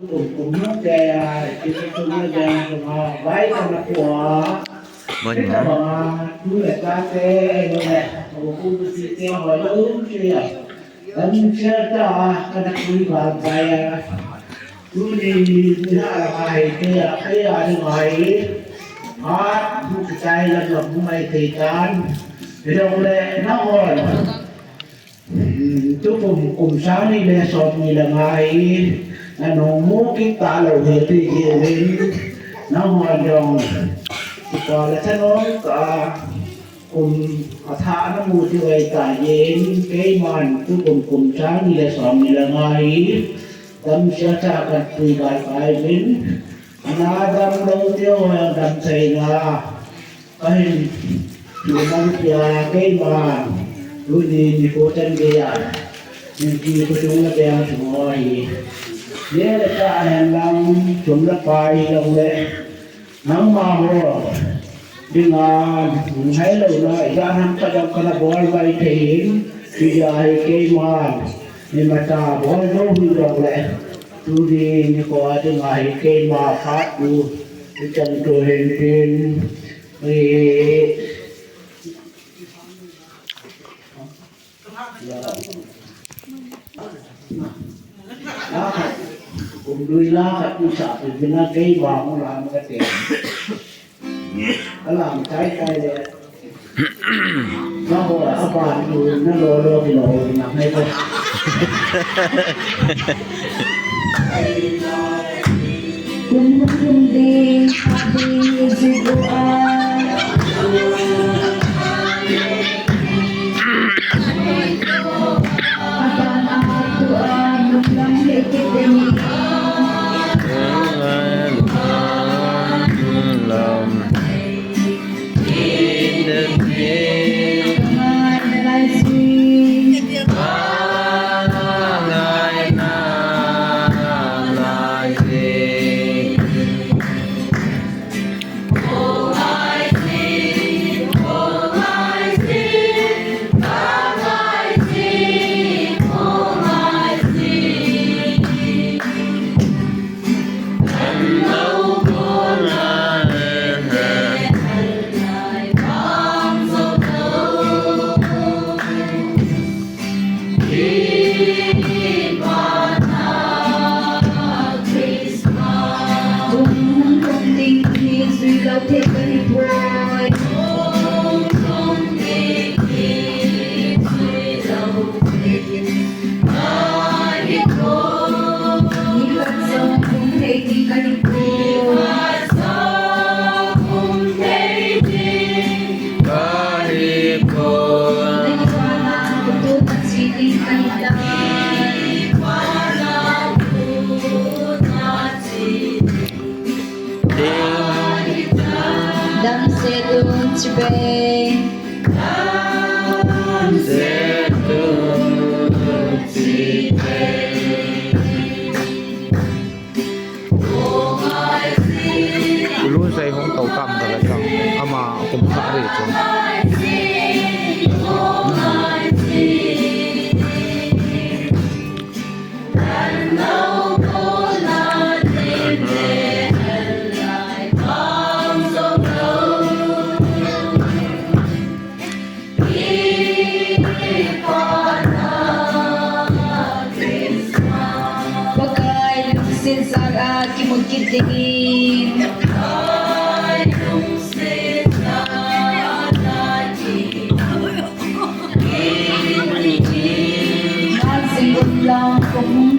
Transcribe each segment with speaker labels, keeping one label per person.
Speaker 1: cũng nó chè chỉ có nó chè mà váy nó của
Speaker 2: Bên
Speaker 1: cái
Speaker 2: hả?
Speaker 1: mà chú là ta tê rồi nè cũng chỉ tê hỏi nó uống chưa em chưa cho cái đặc biệt là phải chú đi ra là phải cái ở ngoài hết cái tay là cũng mày thì can thì đâu đây nó rồi chú cùng sáng đi lên sọt gì là ngày nó muốn cái ta là về thì lên nó hoàn toàn còn là thế nó cả cùng thả nó mua cho người cả dên cái màn chú cùng sáng đi lên sọt gì là ngày tâm sẽ trả cả tùy cả phải đến na đâm đâu tiêu đâm thầy là cái chủ năng cái màn lúc đi phố chân kia nhưng khi có chúng nó đeo chúng rồi nhớ là ta hẹn làm chúng nó phải đồng lệ nắng mà hồ nhưng mà thấy lâu rồi ra năm cái đồng cái bói vay tiền bây giờ cái màn nhưng mà ta bói nó huy đồng lệ tu đi như có cái ngày cái mà phát tu cái chân tôi hình trên đó cùng đuôi lá cũng sợ thì nó cây vàng nó làm cái tiền nó làm trái cây đấy nó hồi ở bàn nó lô thì lô nằm hay không
Speaker 3: Cùng đi đi Dam se tung chibe Dam se tung chibe
Speaker 2: Luôn say không tàu tầm cả là chẳng ama cũng khá để cho
Speaker 3: Sin saga ki mukitin lang kung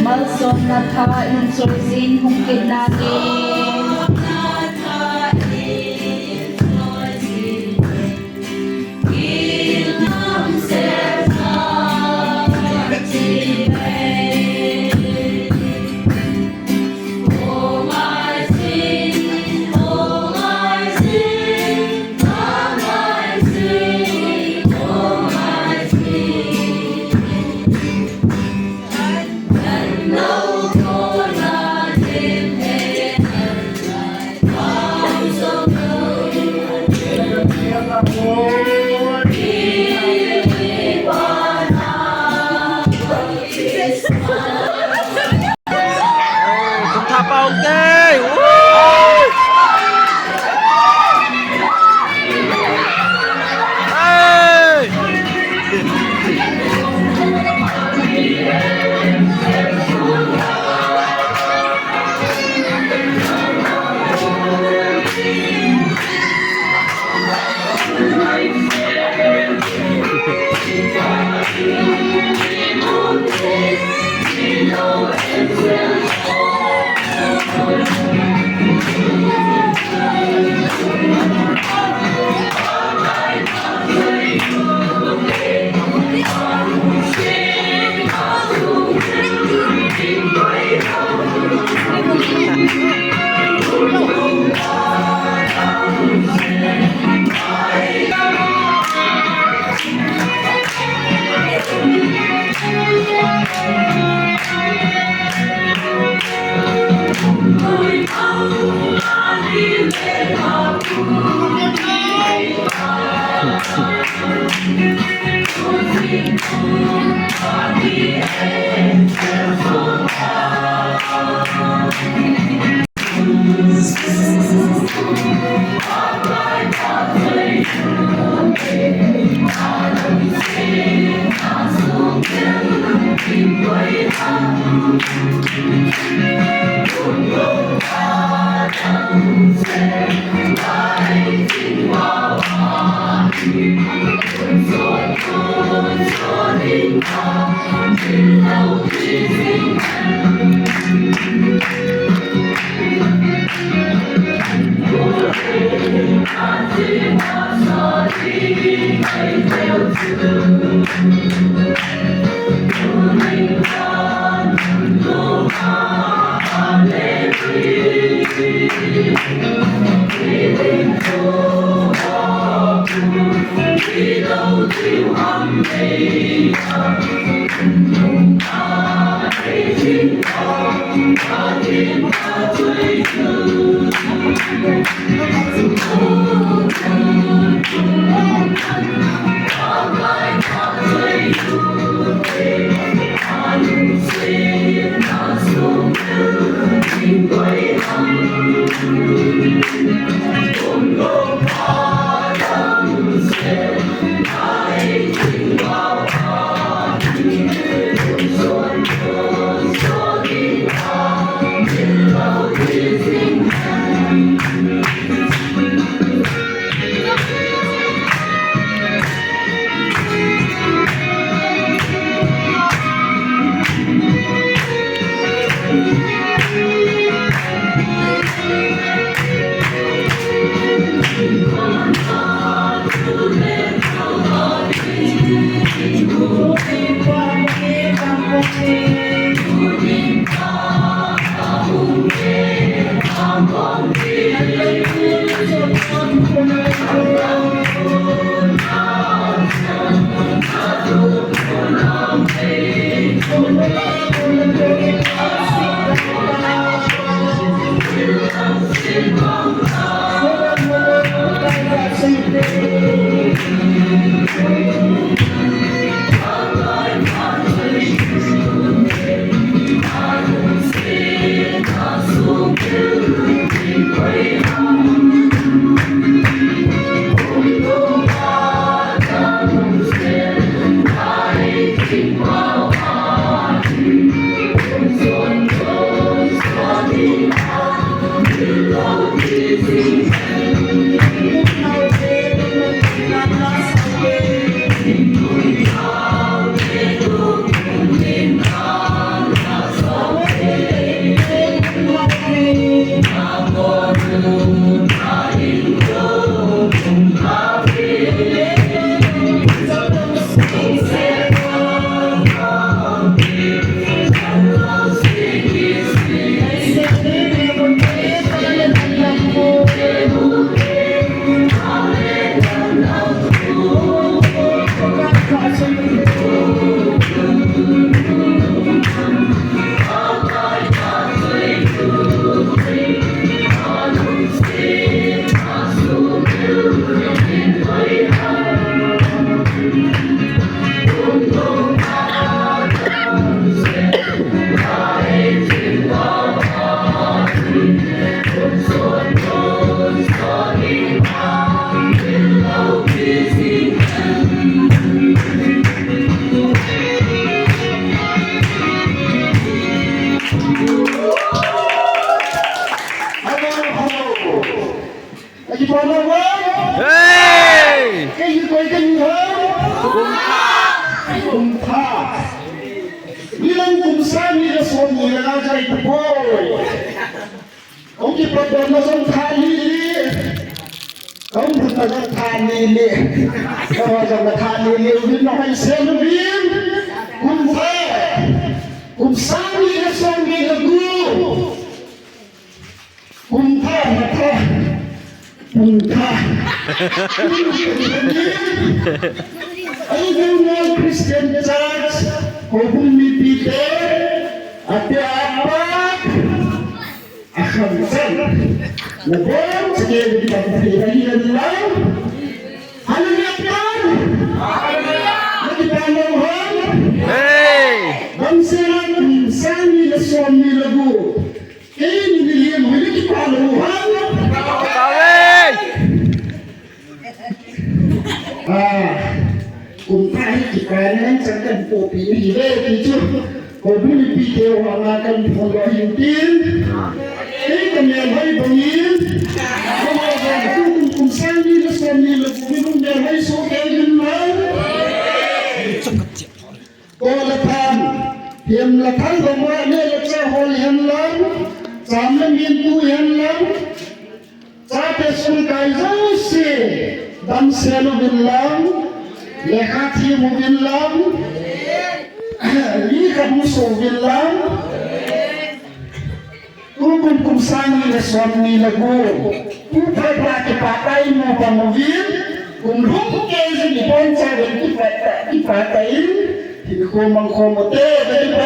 Speaker 3: Malson na thain soisin hong kinagin
Speaker 2: เฮ้ย
Speaker 1: Bilang kumsan nila sa nila na sa itapoy. Kung ipadon na sa kanili, kung butagan kanili, kung kanili, ulit na kayo selubin, kumsan nila sa nila kumpa, ang mga Christian Church, kung pumipite, apat, akamsan, nabon, sige, hindi pa lang, ano niya yan? cùng thay chỉ cái nên chẳng cần phổ biến gì về thì chưa còn bây giờ video họ là cần phòng gọi hiện tiên thế cần nhà hay bao nhiêu không bao giờ tôi cùng sang đi là xem đi là cũng không nhà hay số cái nhân màก็ละทานเพียงละทันลงมาเนี่ยละเจ้าหอยเห็นล้างสามละมีนตู้เห็นล้างซาเปสุนไก่เจ้าเสียดันเซลวินล้างเลขาทีมวินล้างลีกับมุสวินล้างกูคุมสร้างนี่ละสอนนี่ละกูกูพายพาที่ป่าไก่มูปังวินกูรู้กูเกย์สิบอนเจ้าเด็กที่ป่าไก่ที่กูมังคมเต้ไปไป